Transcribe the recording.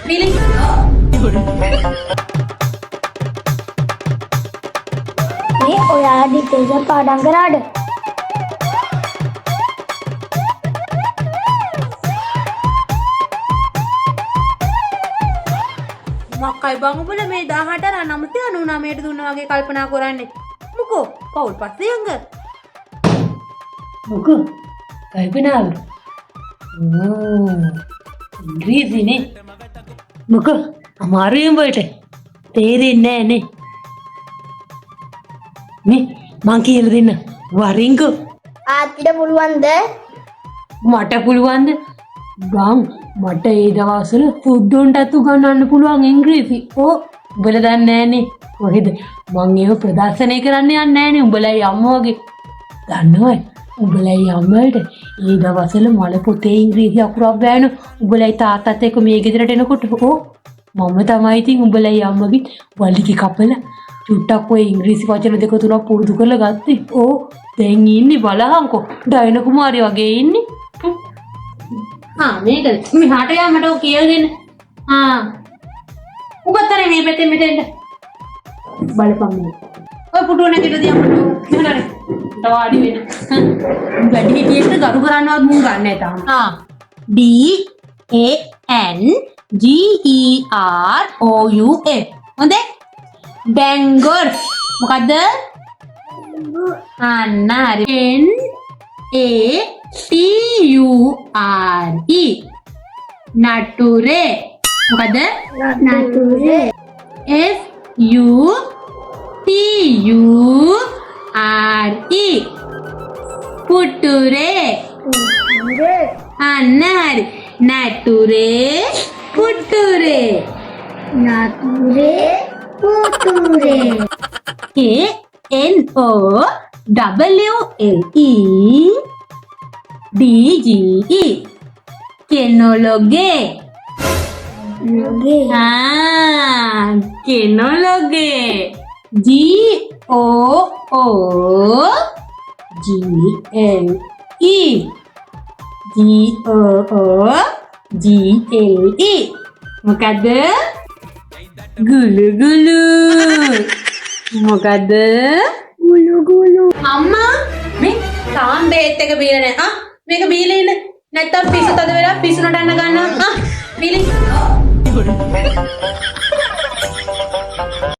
පිලි. මේ ඔයා ඩිටේෂන් පාඩම් කරාද? මොකයි බං උඹලා මේ 18 අර 99ට දුන්නා වගේ කල්පනා කරන්නේ. මොකෝ පවුල් පස්සේ යංග. මොකෝ කල්පනාව ඉංග්‍රීසිනේ මොකෝ අමාරුවෙන් වලට තේරෙන්නේ නැහනේ මේ මං කියලා දෙන්න වරින්කෝ ආච්චිට පුළුවන්ද? මට පුළුවන්ද ගම් මට ඒ දවස්වල පුද්දොන්ටත් උගන්වන්න පුළුවන් ඉංග්‍රීසි ඕ උඹලා දන්නේ නැහනේ කොහෙද මං ඒව ප්‍රදර්ශනය කරන්න යන්නේ නැහනේ උඹලයි අම්මා වගේ දන්නවයි උඹලයි අම්මලට ඒ දවස්වල මල පොතේ ඉංග්‍රීසි අකුරක් බෑන උඹලයි තාත්තත් එක්ක මේ ගෙදරට එනකොට ඕ මම තමයි ඉතින් උඹලයි අම්මගේ වලිගි කපලා චුට්ටක් ඔය ඉංග්‍රීසි වචන දෙක තුනක් පුරුදු කරලා ගත්තේ ඕ දැන් ඉන්නේ බලහන්කෝ ඩයින කුමාරි වගේ ඉන්නේ මේක මෙහාට යන්නට ඔය කියලා දෙන්න උගතරේ මේ පැත්තෙන් මෙතෙන්ට බලපන් මේ ඔය පුටුව නැතිද දියම්මට මෙහෙලරේ තවාඩි වෙන වැඩි හිටියෙත් ගරු කරන්නවත් මුන් ගන්න තාම D A N G E R O U S හොඳේ බැංගර් මොකද්ද අන්න හරි N A T U R E නටුරේ මොකද්ද නටුරේ F U T U R E පුටුරේ අන්න හරි නටුරේ පුටුරේ නටුරේ පුටුරේ N O W L E D G E කෙනොලොගේ කෙනොලොගේ G O O G L E G O O G L E මොකද ගුලු ගුලු මොකද ගුලු ගුලු අම්මා මේ තාම් බේත් එක බීලා නැහැ. මේක බීලා ඉන්න. නැත්තම් පිස්සු තද වෙලා පිස්සුනට යන්න ගන්නවා. බීලි.